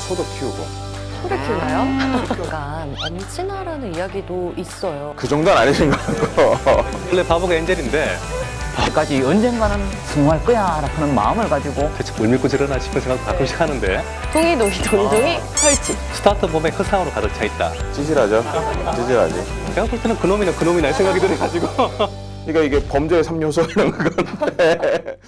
소도 키우고. 소를 키우나요? 약간 엄친아라는 이야기도 있어요. 그 정도는 아니신 것 같고. 원래 바보가 엔젤인데 까지 언젠가는 성공할 거야 라는 마음을 가지고 대체 뭘 믿고 저러나 싶은 생각도 가끔씩 하는데 동이동이 동동이 설치. 스타트 몸에 허상으로 가득 차 있다. 찌질하죠? 찌질하지. 내가 볼 때는 그놈이나 그놈이나 생각이 들어가지고 그러니까 이게 범죄의 3요소 이런 건데.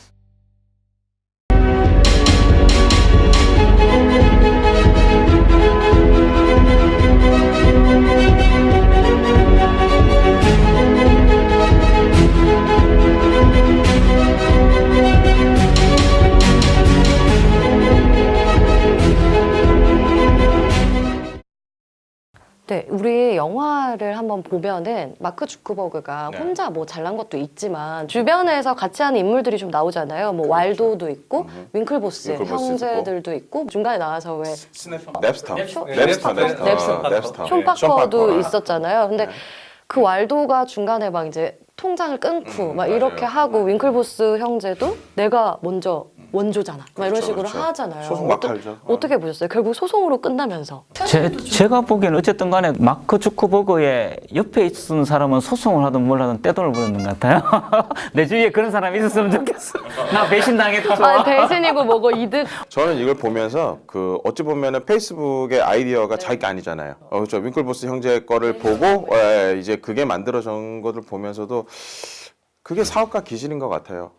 네, 우리 영화를 한번 보면은 마크 주크버그가 네. 혼자 뭐 잘난 것도 있지만 주변에서 같이 하는 인물들이 좀 나오잖아요. 뭐 왈도도 있고 윙클보스 윙클보스도 형제들도 있고 중간에 나와서 왜 넵스터. 넵스터. 넵스터. 숀 네, 파커도 아. 있었잖아요. 근데 그 왈도가 중간에 막 이제 통장을 끊고 막 이렇게 맞아요. 하고 윙클보스 형제도 내가 먼저 원조잖아. 막 이런 그렇죠, 식으로 그렇죠. 하잖아요. 소송 막 털죠. 어떻게 보셨어요? 결국 소송으로 끝나면서. 제가 보기에는 어쨌든 간에 마크 주크버거의 옆에 있는 사람은 소송을 하든 뭘 하든 떼돈을 벌었는 것 같아요. 내 주위에 그런 사람이 있었으면 좋겠어. 나 배신당해도 좋아. 아니, 배신이고 뭐고 이득. 저는 이걸 보면서 그 어찌 보면은 페이스북의 아이디어가 자기 게 아니잖아요. 그렇죠. 윙클보스 형제 거를 보고 이제 그게 만들어진 것을 보면서도 그게 사업가 기질인 것 같아요.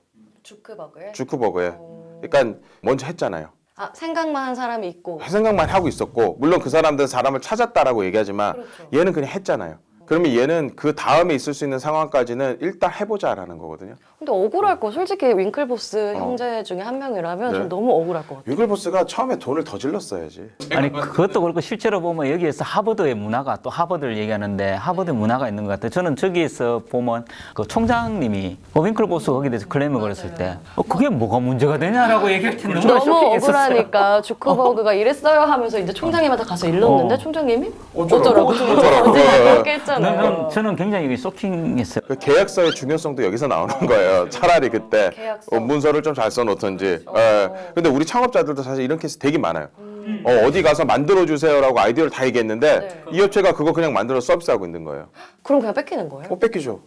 주크버그에. 주크버그에. 그러니까 먼저 했잖아요. 아, 생각만 한 사람이 있고. 생각만 하고 있었고 물론 그 사람들은 사람을 찾았다라고 얘기하지만 그렇죠. 얘는 그냥 했잖아요. 그러면 얘는 그 다음에 있을 수 있는 상황까지는 일단 해보자라는 거거든요. 근데 억울할 거 솔직히 윙클보스 형제 중에 한 명이라면 네. 전 너무 억울할 것 같아요. 윙클보스가 처음에 돈을 더 질렀어야지. 아니 그것도 그렇고 실제로 보면 여기에서 하버드의 문화가 또 하버드를 얘기하는데 하버드 문화가 있는 것 같아요. 저는 저기에서 보면 그 총장님이 윙클보스 거기에 대해서 클레임을 걸었을 때 그게 뭐가 문제가 되냐라고 얘기할 때 너무 너무 쇼킹했었어요. 억울하니까 주크버그가 이랬어요 하면서 이제 총장님한테 가서 일렀는데 총장님이 어쩌라고. 그렇게 했잖아요. 저는 굉장히 이게 쇼킹했어요. 그 계약서의 중요성도 여기서 나오는 거예요. 차라리 그때 계약서. 문서를 좀 잘 써놓던지. 근데 우리 창업자들도 사실 이런 케이스 되게 많아요. 어디 가서 만들어주세요라고 아이디어를 다 얘기했는데 네. 이 업체가 그거 그냥 만들어 서비스하고 있는 거예요. 그럼 그냥 뺏기는 거예요? 뺏기죠.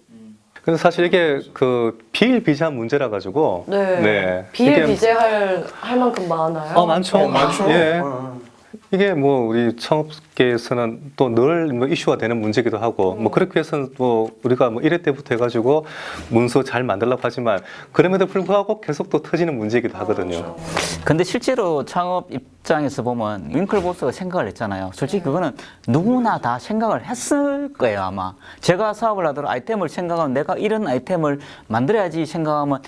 근데 사실 이게 그 비일비재한 문제라 가지고 네. 이게 비일비재할 만큼 많아요? 많죠. 많죠. 예. 이게 뭐 우리 창업계에서는 또 늘 뭐 이슈가 되는 문제기도 하고 뭐 그렇게 해서 뭐 우리가 뭐 1회 때부터 해가지고 문서 잘 만들려고 하지만 그럼에도 불구하고 계속 또 터지는 문제이기도 하거든요. 근데 실제로 창업 입장에서 보면 윙클보스가 생각을 했잖아요. 솔직히 그거는 누구나 다 생각을 했을 거예요, 아마. 제가 사업을 하더라도 아이템을 생각하면 내가 이런 아이템을 만들어야지 생각하면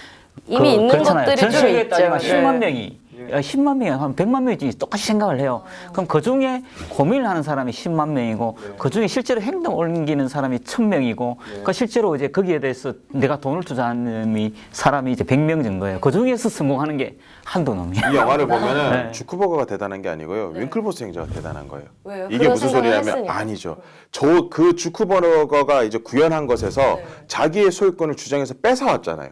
이미 있는 것들이 전 좀 세계에 있죠. 따지면 네. 10만 명이 10만 명이 한 100만 명이 똑같이 생각을 해요. 그럼 그 중에 고민을 하는 사람이 10만 명이고 그 중에 실제로 행동 옮기는 사람이 1000명이고 그 실제로 이제 거기에 대해서 내가 돈을 투자하는 사람이 이제 100명 정도예요. 그 중에서 성공하는 게 한두 놈이야. 이 영화를 보면은 네. 주크버거가 대단한 게 아니고요. 윙클보스 형제가 대단한 거예요. 왜요? 이게 그런 무슨 생각을 소리냐면 했으니까. 아니죠. 저 그 주크버거가 이제 구현한 것에서 자기의 소유권을 주장해서 뺏어왔잖아요.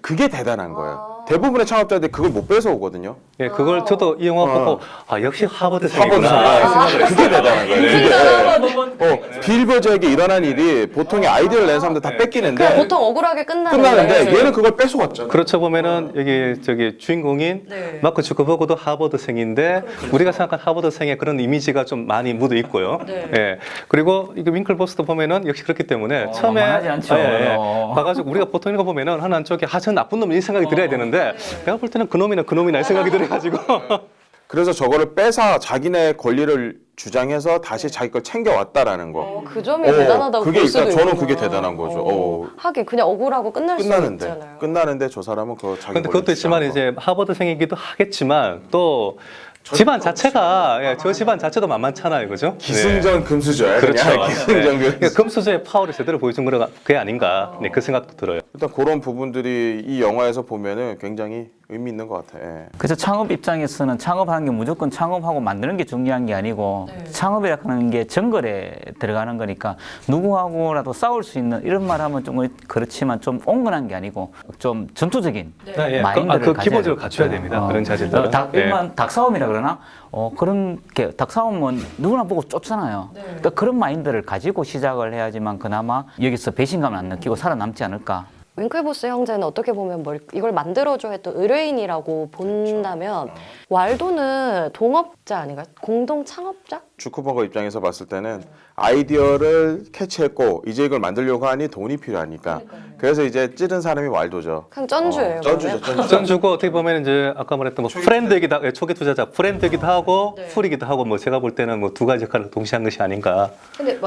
그게 대단한 거예요. 대부분의 창업자들이 그걸 못 뺏어오거든요. 예, 그걸 저도 이 영화 보고 아 역시 하버드 하버드생이구나. 그게 대단한 거예요. 비일비재하게 일어난 일이 보통의 아이디어를 낸 사람들 다 그냥 뺏기는데 보통 억울하게 끝나는데 거예요. 얘는 그걸 뺏어왔잖아. 그렇죠 보면은 여기 저기 주인공인 네. 마크 주커버그도 하버드생인데 우리가 생각한 하버드생의 그런 이미지가 좀 많이 묻어 있고요. 네. 예. 그리고 이거 윙클보스도 보면은 역시 그렇기 때문에 처음에 만만하지 않죠. 봐가지고 우리가 보통 이거 보면은 하나 쪽에 저 나쁜 놈이 이 생각이 들어야 되는데 내가 볼 때는 그놈이나 이 생각이 들어가지고 그래서 저거를 뺏어 자기네 권리를 주장해서 다시 자기 걸 챙겨왔다라는 거. 그 점이 대단하다고 그게 볼 수도 일단 저는 있구나. 그게 대단한 거죠. 하긴 그냥 억울하고 끝날 수도 있잖아요. 끝나는데 저 사람은 그 자기 근데 권리 그것도 있지만 주장하고. 이제 하버드생이기도 하겠지만 또 집안 자체가 저 집안 자체도 만만찮아요, 그죠? 기승전 금수저야. 그렇죠. 그냥 기승전 네. 금수저. 금수저의 파워를 제대로 보여준 거가 그게 아닌가 그 생각도 들어요. 일단 그런 부분들이 이 영화에서 보면은 굉장히 의미 있는 것 같아. 예. 그래서 창업 입장에서는 창업하는 게 무조건 창업하고 만드는 게 중요한 게 아니고 창업이라 하는 게 정글에 들어가는 거니까 누구하고라도 싸울 수 있는 이런 말 하면 좀 그렇지만 좀 온건한 게 아니고 좀 전투적인 예. 마인드를 그 가져야 기본적으로 돼요. 갖춰야 됩니다. 그런 자질들은. 일반 닭싸움이라 그러나 그런 게 닭싸움은 누구나 보고 쫓잖아요. 그러니까 그런 마인드를 가지고 시작을 해야지만 그나마 여기서 배신감을 안 느끼고 살아남지 않을까. 윙클보스 형제는 어떻게 보면 이걸 만들어줘 했던 의뢰인이라고 본다면 왈도는 동업자 아닌가요? 공동 창업자? 주크버거 입장에서 봤을 때는 아이디어를 캐치했고 이제 이걸 만들려고 하니 돈이 필요하니까 그래서 이제 찌른 사람이 왈도죠. 그냥 쩐주예요. 쩐주죠, 그러면? 쩐주. 전주고 어떻게 보면 이제 아까 말했던 뭐 프렌드이기도 하고 초기 투자자 프렌드이기도 하고 풀이기도 하고 뭐 제가 볼 때는 뭐 두 가지 역할을 동시에 한 것이 아닌가. 근데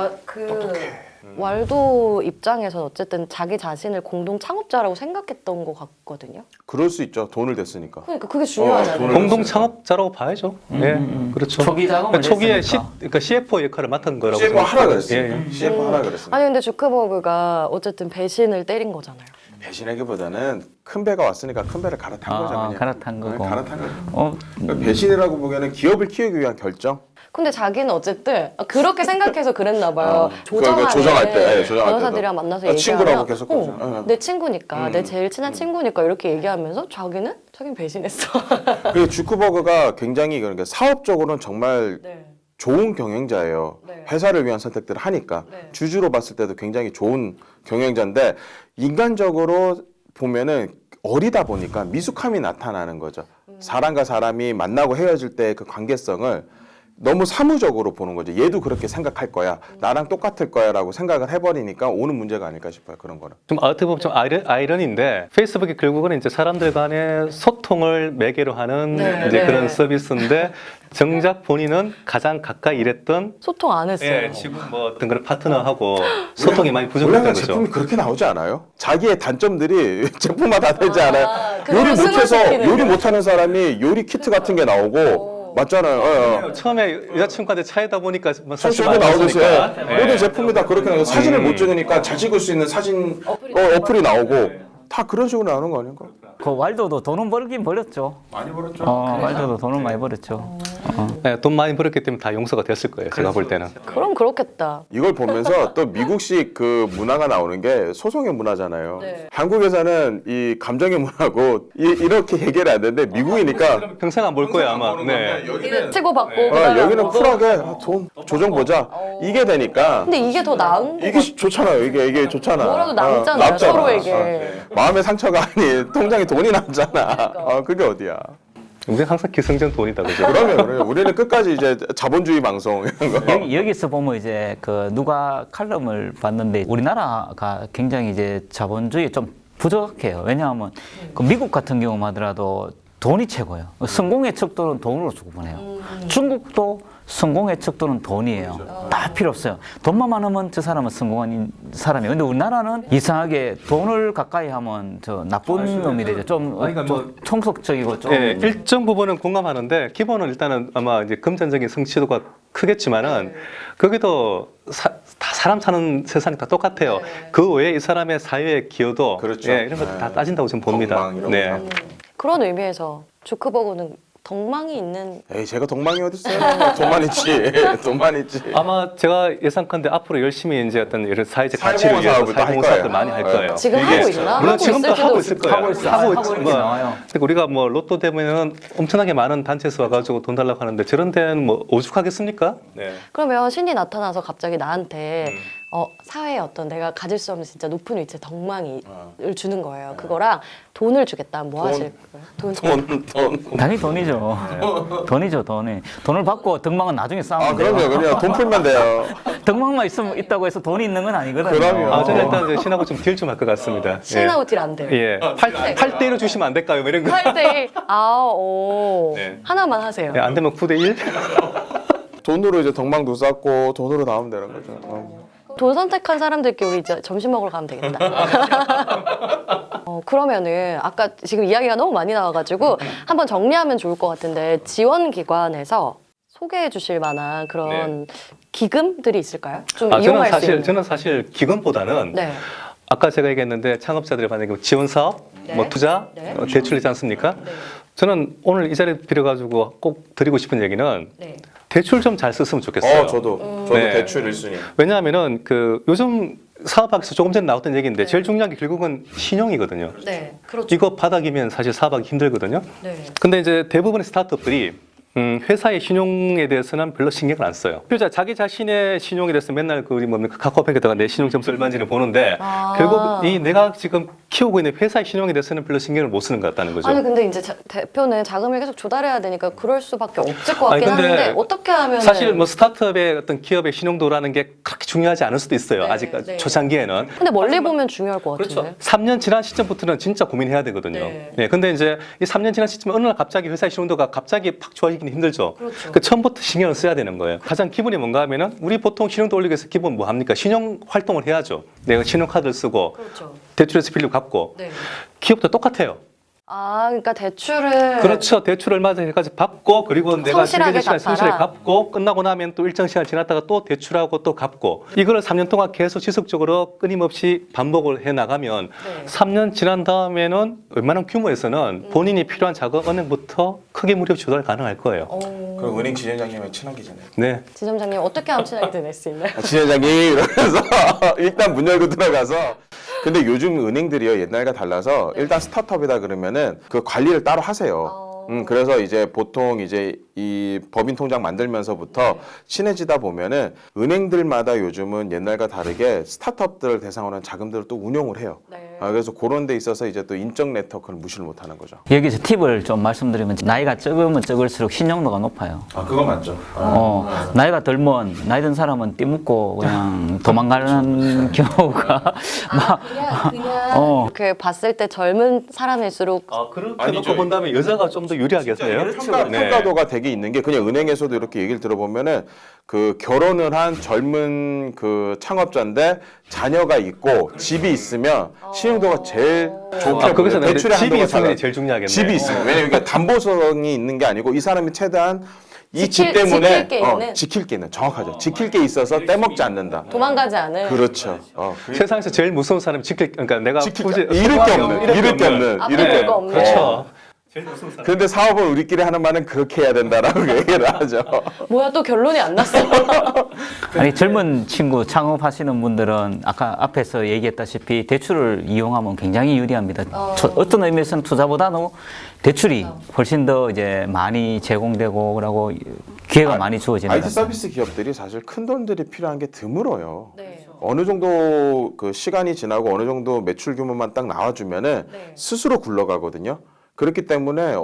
왈도 입장에서는 어쨌든 자기 자신을 공동 창업자라고 생각했던 것 같거든요. 그럴 수 있죠. 돈을 댔으니까. 그러니까 그게 중요하잖아요. 돈을 공동 창업자라고 봐야죠. 예, 그렇죠. 초기 자금을 초기에 냈으니까. 그러니까 CFO 역할을 맡은 거라고. CFO 하라 생각해요. 그랬어요. 예. CFO 하라 그랬어요. 아니 근데 주크버그가 어쨌든 배신을 때린 거잖아요. 배신하기보다는 큰 배가 왔으니까 큰 배를 갈아탄 거죠. 그냥. 갈아탄 거고. 갈아탄 거죠. 그러니까 음. 배신이라고 보기에는 기업을 키우기 위한 결정. 근데 자기는 어쨌든 그렇게 생각해서 그랬나 봐요. 그러니까 조정할 때, 조정할 변호사들이랑 때도. 만나서 아, 얘기하면 친구라고 계속 그러죠. 내 친구니까 내 제일 친한 친구니까 이렇게 얘기하면서 자기는 배신했어. 그리고 주크버그가 굉장히 그러니까 사업적으로는 정말 네. 좋은 경영자예요. 네. 회사를 위한 선택들을 하니까 네. 주주로 봤을 때도 굉장히 좋은 경영자인데 인간적으로 보면은 어리다 보니까 미숙함이 나타나는 거죠. 사람과 사람이 만나고 헤어질 때 그 관계성을 너무 사무적으로 보는 거죠. 얘도 그렇게 생각할 거야. 나랑 똑같을 거야라고 생각을 해버리니까 오는 문제가 아닐까 싶어요. 그런 거는. 좀 어떻게 보면 좀 아이러니인데 페이스북이 결국은 이제 사람들 간의 소통을 매개로 하는 네, 이제 네. 그런 서비스인데 정작 본인은 가장 가까이 일했던 소통 안 했어요. 예, 지금 뭐 어떤 그런 파트너하고 소통이 많이 부족했던 원래는 거죠. 제품이 그렇게 나오지 않아요? 자기의 단점들이 제품마다 되지 않아요? 그거를 요리 못해서 승화시키는 요리 못하는 사람이 요리 키트 같은 게 나오고 맞잖아요. 처음에 여자친구한테 차이다 보니까 뭐 사실 사실 나오듯이 많았으니까. 예. 모든 제품이 다 그렇게 나와서 사진을 못 찍으니까 잘 찍을 수 있는 사진 어플이 나오고 다 그런 식으로 나오는 거 아닌가? 그 왈도도 돈은 벌긴 벌었죠. 많이 벌었죠. 왈도도 돈을 많이 벌었죠. 예, 돈 많이 벌었기 때문에 다 용서가 됐을 거예요. 제가 볼 때는. 그럼 그렇겠다. 이걸 보면서 또 미국식 그 문화가 나오는 게 소송의 문화잖아요. 네. 한국에서는 이 감정의 문화고 이렇게 해결이 안 되는데 미국이니까 평생 안 볼 거예요 아마. 네. 치고받고 그다음에 여기는 뭐. 쿨하게 돈 조정 보자 이게 되니까 근데 이게 더 나은 거 이게 좋잖아요. 이게 좋잖아. 뭐라도 남잖아요, 남잖아. 서로에게. 마음의 상처가 아니 통장에 돈이 남잖아. 그게 어디야? 우리 항상 기승전 돈이다 그죠? 그러면 우리는 끝까지 이제 자본주의 방송 이런 거. 여기서 보면 이제 그 누가 칼럼을 봤는데 우리나라가 굉장히 이제 자본주의 좀 부족해요. 왜냐하면 그 미국 같은 경우만 하더라도 돈이 최고예요. 성공의 척도는 돈으로 구분해요. 중국도 성공의 척도는 돈이에요. 다 필요 없어요. 돈만 많으면 저 사람은 성공한 사람이에요. 근데 우리나라는 이상하게 돈을 가까이 하면 저 나쁜 놈이 되죠. 좀, 아니, 그러니까 뭐- 좀 총속적이고 좀. 예, 일정 부분은 공감하는데 기본은 일단은 아마 이제 금전적인 성취도가 크겠지만은 거기도 다 사람 사는 세상이 다 똑같아요. 그 외에 이 사람의 사회 기여도 그렇죠. 예, 이런 거 다 따진다고 저는 봅니다. 건강 이런 네. 거. 그런 의미에서 주크버거는 덕망이 있는 에이 제가 덕망이 어딨어요? 돈만 있지. 돈만 있지. 아마 제가 예상컨대 앞으로 열심히 이제 어떤 이런 사회적 사회공헌 가치를 위해서 사업을 할 사회공헌 거예요. 사업을 많이 할 네. 거예요. 지금 이게 하고 있나? 물론 하고 지금도 있을지도 하고 있을 거예요. 하고 있어요. 하고 하고 있지. 이렇게 나와요. 그러니까 우리가 뭐 로또 되면은 엄청나게 많은 단체에서 와가지고 돈 달라고 하는데 저런 데는 뭐 오죽하겠습니까? 네. 그러면 신이 나타나서 갑자기 나한테 사회에 어떤 내가 가질 수 없는 진짜 높은 위치의 덕망을 주는 거예요. 그거랑 돈을 주겠다. 뭐 돈. 하실 거예요? 돈. 당연히 돈이죠. 돈이죠, 돈이. 돈을 받고 덕망은 나중에 싸우면 돼요. 그럼요. 돈 풀면 돼요. 덕망만 있다고 해서 돈이 있는 건 아니거든요. 그럼요. 아, 저는 일단 이제 신하고 좀 딜 좀 할 것 같습니다. 신하고 딜 안 돼요. 예. 8대1로 주시면 안 될까요? 뭐 이런 거. 8대1. 네. 하나만 하세요. 예, 안 되면 9대1? 돈으로 이제 덕망도 쌓고 돈으로 나오면 되는 거죠. 돈 선택한 사람들끼리 우리 이제 점심 먹으러 가면 되겠다. 그러면은 아까 지금 이야기가 너무 많이 나와가지고 한번 정리하면 좋을 것 같은데 지원기관에서 소개해 주실 만한 그런 기금들이 있을까요? 좀 이용할 수 있는. 저는 사실 기금보다는 네. 아까 제가 얘기했는데 창업자들이 받는 그 지원 사업 네. 뭐 투자, 네. 대출이지 않습니까? 네. 저는 오늘 이 자리에 빌어가지고 꼭 드리고 싶은 얘기는 네. 대출 좀 잘 썼으면 좋겠어요. 저도 네. 대출 1순위. 왜냐하면은 그 요즘 사업학에서 조금 전에 나왔던 얘기인데 제일 중요한 게 결국은 신용이거든요. 네. 그렇죠. 이거 바닥이면 사실 사업하기 힘들거든요. 네. 근데 이제 대부분의 스타트업들이 회사의 신용에 대해서는 별로 신경을 안 써요. 필자 자기 자신의 신용에 대해서 맨날 그 우리 뭡니까 카카오뱅크에다가 내 신용 점수 얼마인지를 보는데 아. 결국 이 내가 지금 키우고 있는 회사의 신용에 대해서는 별로 신경을 못 쓰는 것 같다는 거죠. 아니 근데 이제 대표는 자금을 계속 조달해야 되니까 그럴 수밖에 없을 것 아니, 같긴 근데 한데 어떻게 하면 사실 뭐 스타트업의 어떤 기업의 신용도라는 게 그렇게 중요하지 않을 수도 있어요. 네, 아직 네. 초창기에는. 근데 멀리 보면 중요할 것 같은데. 그렇죠. 3년 지난 시점부터는 진짜 고민해야 되거든요. 네. 네. 근데 이제 이 3년 지난 시점에 어느 날 갑자기 회사의 신용도가 갑자기 팍 좋아지기는 힘들죠. 그렇죠. 그 처음부터 신경을 써야 되는 거예요. 가장 기본이 뭔가 하면은 우리 보통 신용도 올리기 위해서 기본 뭐 합니까? 신용 활동을 해야죠. 내가 신용카드를 쓰고 그렇죠. 대출에서 빌려 갚고 네. 기업도 똑같아요. 아, 그러니까 대출을 그렇죠. 대출 얼마 전에까지 받고 그리고 내가 성실하게 승계된 시간 성실하게 갚아라. 갚고 끝나고 나면 또 일정 시간 지났다가 또 대출하고 또 갚고 이거를 3년 동안 계속 지속적으로 끊임없이 반복을 해 나가면 네. 3년 지난 다음에는 웬만한 규모에서는 본인이 필요한 자금 은행부터 크게 무료 조달 가능할 거예요. 그럼 은행 지점장님의 친하기잖아요. 네. 지점장님 어떻게 하면 친하게 지낼 수 있나요? 지점장님 이러면서 일단 문 열고 들어가서 근데 요즘 은행들이요 옛날과 달라서 일단 스타트업이다 그러면은 그 관리를 따로 하세요. 그래서 이제 보통 이제 이 법인 통장 만들면서부터 친해지다 보면은 은행들마다 요즘은 옛날과 다르게 스타트업들 대상으로 한 자금들을 또 운용을 해요. 네. 그래서 그런 데 있어서 이제 또 인적 네트워크를 무시를 못 하는 거죠. 여기서 팁을 좀 말씀드리면 나이가 적으면 적을수록 신용도가 높아요. 아, 그거 맞죠. 나이가 덜면 나이 든 사람은 띠묻고 그냥 도망가는 경우가 그냥 이렇게 봤을 때 젊은 사람일수록 그렇게 아니죠. 놓고 본다면 여자가 좀 더 유리하겠어요? 평가도가 되게 있는 게 그냥 은행에서도 이렇게 얘기를 들어보면은 그 결혼을 한 젊은 그 창업자인데 자녀가 있고 집이 있으면 신용도가 제일 좋게 거기서 보여요. 대출의 집이 한도가 있으면 작아요. 제일 중요하겠네요. 집이 있으면 왜냐면 이게 담보성이 있는 게 아니고 이 사람이 최대한 이 집 지킬 때문에 게 있는. 지킬 게 있는 정확하죠. 지킬 게 있어서 떼먹지 않는다. 도망가지 않은 그렇죠. 세상에서 제일 무서운 사람이 그러니까 내가 잃을 게 없는, 잃을 게 없는, 앞에 잃을 게 거 없는. 없는. 그렇죠. 그런데 사업을 우리끼리 하는 말은 그렇게 해야 된다라고 얘기를 하죠. 뭐야 또 결론이 안 났어. 아니 젊은 친구 창업하시는 분들은 아까 앞에서 얘기했다시피 대출을 이용하면 굉장히 유리합니다. 어떤 의미에서는 투자보다는 대출이 훨씬 더 이제 많이 제공되고 그러고 기회가 많이 주어지는 IT 것 같아요. 서비스 기업들이 사실 큰 돈들이 필요한 게 드물어요. 네. 어느 정도 그 시간이 지나고 어느 정도 매출 규모만 딱 나와주면은 네. 스스로 굴러가거든요. 그렇기 때문에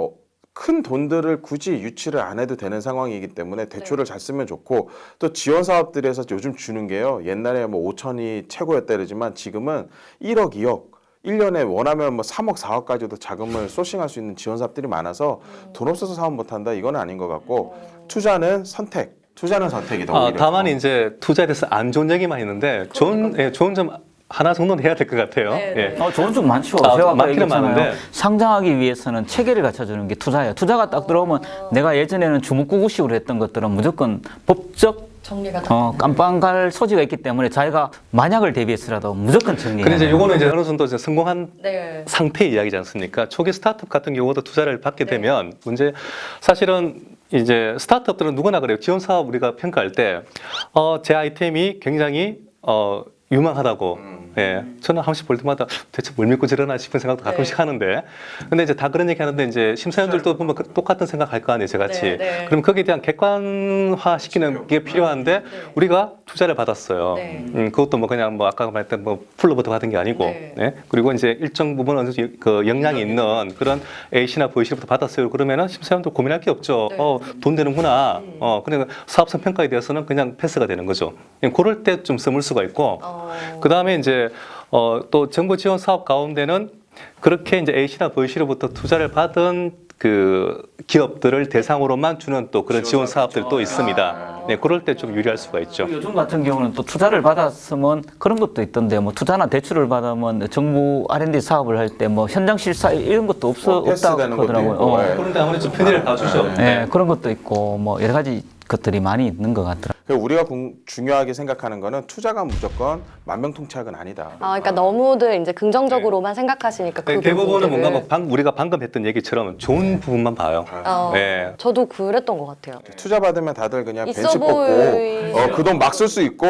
큰 돈들을 굳이 유치를 안 해도 되는 상황이기 때문에 대출을 잘 쓰면 좋고 또 지원 사업들에서 요즘 주는 게요. 옛날에 뭐 5천이 최고였다 그러지만 지금은 1억, 2억 1년에 원하면 뭐 3억, 4억까지도 자금을 소싱할 수 있는 지원 사업들이 많아서 돈 없어서 사업 못 한다 이건 아닌 것 같고 투자는 선택. 투자는 선택이다. 오히려. 다만 이제 투자에 대해서 안 좋은 얘기만 있는데 좋은 점 하나 정도는 해야 될 것 같아요. 네, 네. 예. 좋은 점 많죠. 아, 제가 아까 많기는 얘기했잖아요. 많은데. 상장하기 위해서는 체계를 갖춰주는 게 투자예요. 투자가 딱 들어오면 내가 예전에는 주먹구구식으로 했던 것들은 무조건 법적 정리가 다. 깜빵 갈 소지가 있기 때문에 자기가 만약을 대비해서라도 무조건 정리해요. 근데 이제 요거는 이제 어느 정도 이제 성공한 네. 상태의 이야기지 않습니까? 초기 스타트업 같은 경우도 투자를 받게 되면 문제 사실은 이제 스타트업들은 누구나 그래요. 지원 사업 우리가 평가할 때 제 아이템이 굉장히 유망하다고. 예, 저는 한 번씩 볼 때마다 대체 뭘 믿고 저러나 싶은 생각도 가끔씩 하는데, 근데 이제 다 그런 얘기 하는데 이제 심사위원들도 보면 똑같은 생각할 거 아니에요, 저같이. 네, 네. 그럼 거기에 대한 객관화 시키는 게 필요한데 우리가 투자를 받았어요. 네. 그것도 뭐 그냥 뭐 아까 말했던 뭐 풀로부터 받은 게 아니고, 네. 네? 그리고 이제 일정 부분 어느 정도 그 역량이 있는 그런 A씨나 V씨로부터 받았어요. 그러면은 심사위원도 고민할 게 없죠. 네. 돈 되는구나. 그러니까 사업성 평가에 대해서는 그냥 패스가 되는 거죠. 그럴 때 좀 써물 수가 있고, 그 다음에 이제 또 정부 지원 사업 가운데는 그렇게 이제 A씨나 V씨로부터 투자를 받은 그 기업들을 대상으로만 주는 또 그런 지원 사업들도 있습니다. 네, 그럴 때 좀 유리할 수가 있죠. 요즘 같은 경우는 또 투자를 받았으면 그런 것도 있던데 뭐 투자나 대출을 받으면 정부 R&D 사업을 할 때 뭐 현장 실사 이런 것도 없다고 패스되는 것도 하더라고요. 있고, 네. 그런데 아무래도 좀 편의를 봐주죠. 네, 그런 것도 있고 뭐 여러 가지 것들이 많이 있는 것 같더라고요. 그래서 우리가 중요하게 생각하는 거는 투자가 무조건 만병통치약은 아니다. 아, 그러니까 너무들 이제 긍정적으로만 생각하시니까 그 대부분은 뭔가 부분들을. 뭐 우리가 방금 했던 얘기처럼 좋은 부분만 봐요. 네. 저도 그랬던 것 같아요. 투자 받으면 다들 그냥 있어 벤치 뽑고 그 돈 막 쓸 수 있고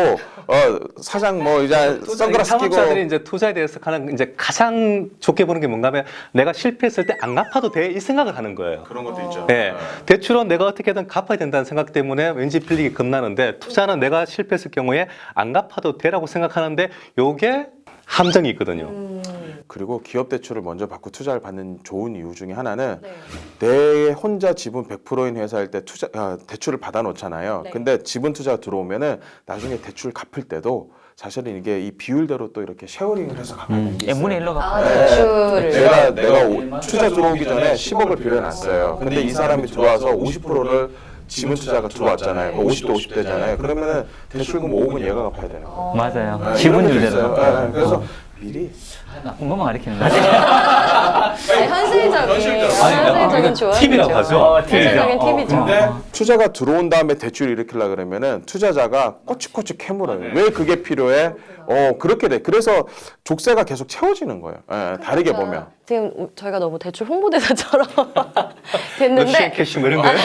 사장 뭐 이제 선글라스 끼고 창업자들이 이제 투자에 대해서 하는 이제 가장 좋게 보는 게 뭔가 하면 내가 실패했을 때 안 갚아도 돼 이 생각을 하는 거예요. 그런 것도 있죠. 네. 대출은 내가 어떻게든 갚아야 된다는 생각 때문에 왠지 빌리기 겁나는데 투자는 내가 실패했을 경우에 안 갚아도 되라고 생각하는데 요게 함정이 있거든요. 그리고 기업 대출을 먼저 받고 투자를 받는 좋은 이유 중에 하나는 네. 내 혼자 지분 100%인 회사일 때 대출을 받아 놓잖아요. 네. 근데 지분 투자가 들어오면은 나중에 대출 갚을 때도 사실은 이게 이 비율대로 또 이렇게 쉐어링을 해서 갚는 게 있어요. n분의 1로 아, 갚아요. 대출을. 내가 투자 들어오기 전에 10억을 빌려놨어요. 근데 이 사람이 들어와서 50%를 지분 투자가 들어왔잖아요. 50대 50대잖아요. 그러면은 대출금 5억은 얘가 갚아야 되는 거예요. 맞아요. 이런 지분율대로 것도 있어요. 갚아요. 그래서 미리 나쁜 것만 가르치는 거지. 현실적인 조언이죠. 팁이라고 하죠. 현실적인 팁이죠. 근데 투자가 들어온 다음에 대출 일으키려 그러면은 투자자가 꼬치꼬치 캐물어요. 왜 그게 필요해? 그렇게 돼. 그래서 족쇄가 계속 채워지는 거예요. 다르게 보면. 지금 저희가 너무 대출 홍보대사처럼 됐는데 캐시 뭐 이런 거예요?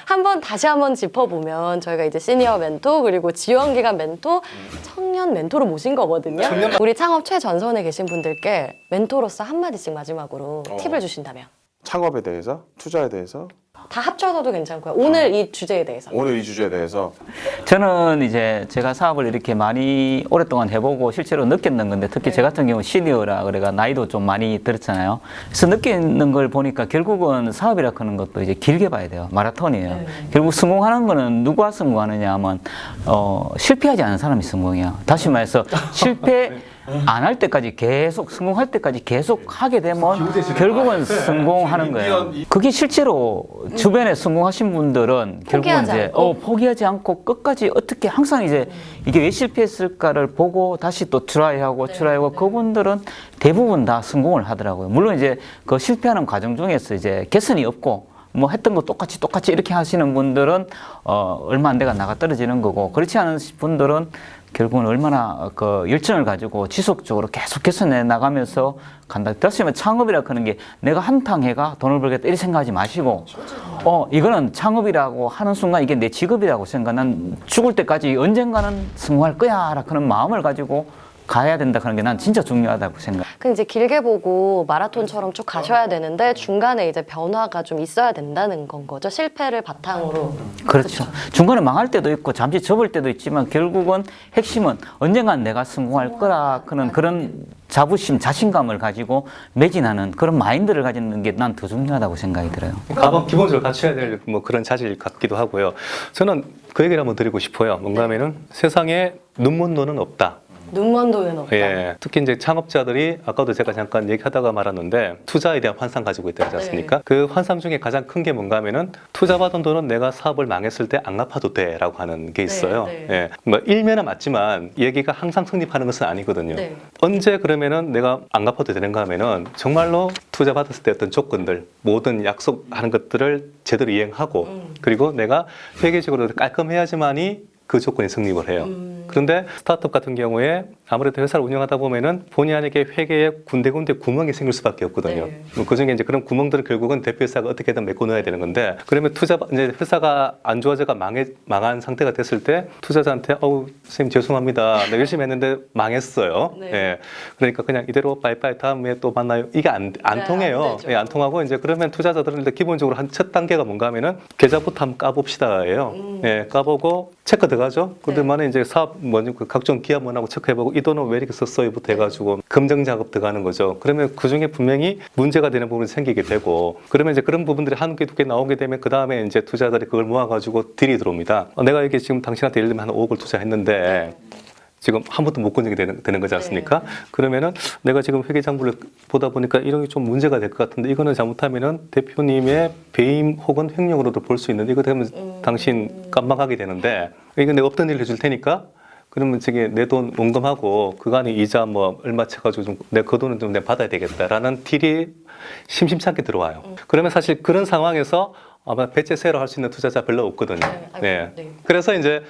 한번 다시 한번 짚어보면 저희가 이제 시니어 멘토 그리고 지원기관 멘토 청년 멘토로 모신 거거든요. 우리 창업 최전선에 계신 분들께 멘토로서 한마디씩 마지막으로 팁을 주신다면 창업에 대해서, 투자에 대해서, 다 합쳐서도 괜찮고요. 오늘 이 주제에 대해서. 오늘 이 주제에 대해서 저는 이제 제가 사업을 이렇게 많이 오랫동안 해보고 실제로 느꼈는 건데 특히 제 같은 경우 시니어라 그래가 나이도 좀 많이 들었잖아요. 그래서 느끼는 걸 보니까 결국은 사업이라 하는 것도 이제 길게 봐야 돼요. 마라톤이에요. 결국 성공하는 거는 누가 성공하느냐 하면 실패하지 않은 사람이 성공이에요. 다시 말해서 실패 안 할 때까지 계속 성공할 때까지 계속 하게 되면 결국은 성공하는 거예요. 그게 실제로 주변에 성공하신 분들은 결국은 포기하지 이제 않고. 포기하지 않고 끝까지 어떻게 항상 이제 이게 왜 실패했을까를 보고 다시 또 트라이하고 그분들은 대부분 다 성공을 하더라고요. 물론 이제 그 실패하는 과정 중에서 이제 개선이 없고 뭐 했던 거 똑같이 이렇게 하시는 분들은 얼마 안 돼가 나가 떨어지는 거고 그렇지 않은 분들은 결국은 얼마나 그 열정을 가지고 지속적으로 계속 개선해 나가면서 간다. 다시 말해 창업이라고 하는 게 내가 한탕 해가 돈을 벌겠다 이렇게 생각하지 마시고 이거는 창업이라고 하는 순간 이게 내 직업이라고 생각. 난 죽을 때까지 언젠가는 성공할 거야라고 하는 마음을 가지고 가야 된다 하는 게 난 진짜 중요하다고 생각. 그 이제 길게 보고 마라톤처럼 쭉 가셔야 되는데 중간에 이제 변화가 좀 있어야 된다는 건 거죠. 실패를 바탕으로. 그렇죠. 중간에 망할 때도 있고 잠시 접을 때도 있지만 결국은 핵심은 언젠간 내가 성공할 거라 하는 그런 자부심, 자신감을 가지고 매진하는 그런 마인드를 가지는 게 난 더 중요하다고 생각이 들어요. 기본적으로 갖춰야 될 뭐 그런 자질 같기도 하고요. 저는 그 얘기를 한번 드리고 싶어요. 뭔가 하면은 세상에 눈먼 돈은 없다. 눈먼 돈은 없다. 예, 특히 이제 창업자들이 아까도 제가 잠깐 얘기하다가 말았는데 투자에 대한 환상 가지고 있다지 않습니까? 그 환상 중에 가장 큰 게 뭔가 하면은 투자받은 돈은 내가 사업을 망했을 때 안 갚아도 돼라고 하는 게 있어요. 네. 예, 뭐 일면은 맞지만 얘기가 항상 성립하는 것은 아니거든요. 네. 언제 그러면은 내가 안 갚아도 되는가 하면은 정말로 투자받았을 때 어떤 조건들 모든 약속하는 것들을 제대로 이행하고 그리고 내가 회계적으로 깔끔해야지만이 그 조건이 성립을 해요. 그런데 스타트업 같은 경우에 아무래도 회사를 운영하다 보면은 본의 아니게 회계에 군데군데 구멍이 생길 수밖에 없거든요. 네. 뭐 그중에 이제 그런 구멍들을 결국은 대표회사가 어떻게든 메꿔 넣어야 되는 건데 그러면 이제 회사가 안 좋아져가 망한 상태가 됐을 때 투자자한테 선생님 죄송합니다. 내가 열심히 했는데 망했어요. 네. 예. 그러니까 그냥 이대로 빠이빠이 다음에 또 만나요. 이게 안 통해요. 안 되죠. 예, 안 통하고 이제 그러면 투자자들은 일단 기본적으로 한 첫 단계가 뭔가 하면은 계좌부터 한번 까봅시다예요. 예, 까보고 체크 들어가죠. 그들만에 이제 사업 그 각종 기업원하고 체크해보고 이 돈은 왜 이렇게 썼어요부터 해가지고 검증 작업 들어가는 거죠. 그러면 그 중에 분명히 문제가 되는 부분이 생기게 되고 그러면 이제 그런 부분들이 한 개, 두 개 나오게 되면 그 다음에 이제 투자자들이 그걸 모아가지고 딜이 들어옵니다. 내가 이게 지금 당신한테 예를 들면 한 5억을 투자했는데 지금 한 번도 못 건지게 되는 거지 않습니까? 그러면은 내가 지금 회계장부를 보다 보니까 이런 게 좀 문제가 될 것 같은데 이거는 잘못하면은 대표님의 배임 혹은 횡령으로도 볼 수 있는데 이거 되면 당신 깜빡하게 되는데 이거 내가 없던 일을 해줄 테니까 그러면 저게 내 돈 원금하고 그간에 이자 뭐 얼마 쳐가지고 좀 내 그 돈은 좀 내가 받아야 되겠다라는 딜이 심심찮게 들어와요. 그러면 사실 그런 상황에서 아마 배째 세로 할 수 있는 투자자 별로 없거든요. 네, 아이고, 네. 네. 그래서 이제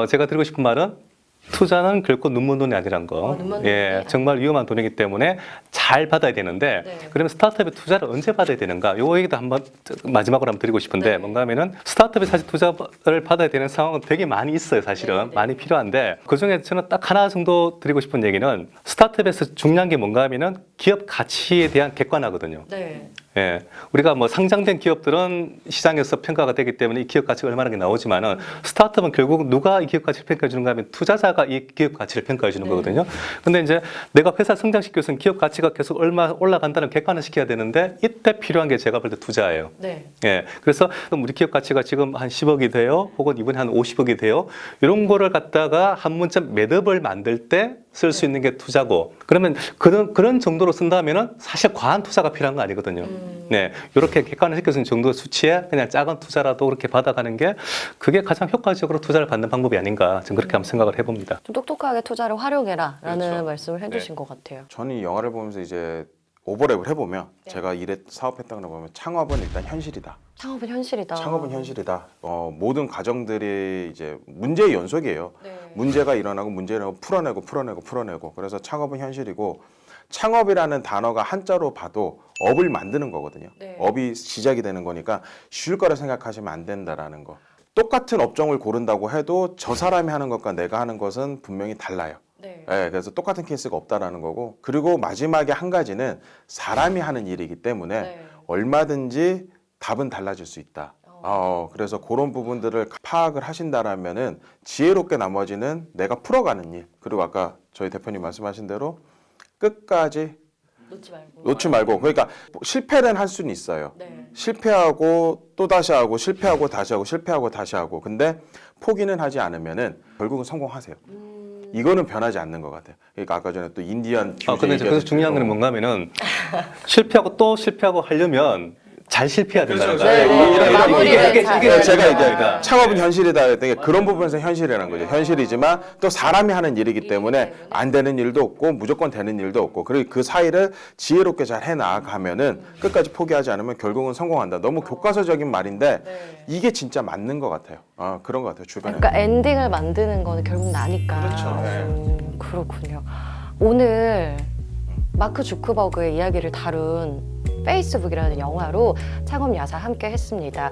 제가 드리고 싶은 말은 투자는 결코 눈먼 돈이 아니란 거. 눈먼 예, 돈이 정말 위험한 돈이기 때문에 잘 받아야 되는데 네. 그러면 스타트업에 투자를 언제 받아야 되는가? 요 얘기도 한번 마지막으로 한번 드리고 싶은데 네. 뭔가 하면은 스타트업에 사실 투자를 받아야 되는 상황은 되게 많이 있어요, 사실은. 네, 네. 많이 필요한데 그중에 저는 딱 하나 정도 드리고 싶은 얘기는 스타트업에서 중요한 게 뭔가 하면은 기업 가치에 대한 객관화거든요. 네. 예, 우리가 뭐 상장된 기업들은 시장에서 평가가 되기 때문에 이 기업 가치가 얼마나 나오지만은 스타트업은 결국 누가 이 기업 가치를 평가해 주는가 하면 투자자가 이 기업 가치를 평가해 주는 네. 거거든요. 근데 이제 내가 회사 성장시키기 위해서는 기업 가치가 계속 얼마 올라간다는 객관화 시켜야 되는데 이때 필요한 게 제가 볼 때 투자예요. 네. 예, 그래서 그럼 우리 기업 가치가 지금 한 10억이 돼요, 혹은 이번에 한 50억이 돼요. 이런 거를 갖다가 한 문점 매듭을 만들 때 쓸 수 있는 게 투자고, 그러면 그런 정도로 쓴다면은 사실 과한 투자가 필요한 거 아니거든요. 네, 이렇게 객관화 시켜주는 정도 수치에 그냥 작은 투자라도 그렇게 받아가는 게 그게 가장 효과적으로 투자를 받는 방법이 아닌가, 저는 그렇게 한번 생각을 해봅니다. 좀 똑똑하게 투자를 활용해라라는 그렇죠. 말씀을 해주신 네. 것 같아요. 저는 이 영화를 보면서 이제 오버랩을 해보면 네. 제가 사업했던 걸 보면 창업은 일단 현실이다. 창업은 현실이다. 창업은 현실이다. 모든 가정들이 이제 문제의 연속이에요. 네. 문제가 일어나고 풀어내고. 그래서 창업은 현실이고, 창업이라는 단어가 한자로 봐도 업을 만드는 거거든요. 네. 업이 시작이 되는 거니까 쉬울 거라 생각하시면 안 된다라는 거. 똑같은 업종을 고른다고 해도 저 사람이 하는 것과 내가 하는 것은 분명히 달라요. 네. 네, 그래서 똑같은 케이스가 없다라는 거고, 그리고 마지막에 한 가지는 사람이 하는 일이기 때문에 네. 얼마든지 답은 달라질 수 있다. 그래서 그런 부분들을 파악을 하신다라면은 지혜롭게 나머지는 내가 풀어가는 일, 그리고 아까 저희 대표님 말씀하신 대로 끝까지 놓지 말고, 그러니까 실패는 할 수는 있어요. 네. 실패하고 또 다시 하고, 실패하고 다시 하고, 실패하고 다시 하고. 근데 포기는 하지 않으면은 결국은 성공하세요. 이거는 변하지 않는 것 같아요. 그러니까 아까 전에 또 인디안 근데 이제 그래서 중요한 건 뭔가 하면은 실패하고 또 실패하고 하려면 잘 실패해야 된다는 그렇죠. 거예요. 네, 네. 마무리를 잘 해야 제가 이제 그러니까. 창업은 현실이다 했던 게 그런 부분에서 현실이라는 거죠. 현실이지만 또 사람이 하는 일이기 때문에 안 되는 일도 없고 무조건 되는 일도 없고, 그리고 그 사이를 지혜롭게 잘 해나가면은 끝까지 포기하지 않으면 결국은 성공한다. 너무 교과서적인 말인데 네. 이게 진짜 맞는 것 같아요. 그런 것 같아요. 주변에. 그러니까 엔딩을 만드는 거는 결국 나니까. 그렇죠. 네. 그렇군요. 오늘 마크 주크버그의 이야기를 다룬 페이스북이라는 영화로 창업 야사 함께 했습니다.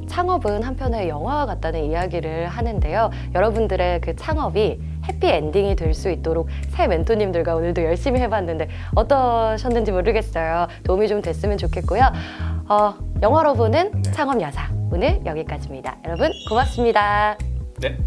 창업은 한편의 영화와 같다는 이야기를 하는데요. 여러분들의 그 창업이 해피 엔딩이 될 수 있도록 새 멘토님들과 오늘도 열심히 해봤는데 어떠셨는지 모르겠어요. 도움이 좀 됐으면 좋겠고요. 영화로 보는 창업 야사 오늘 여기까지입니다. 여러분 고맙습니다. 네.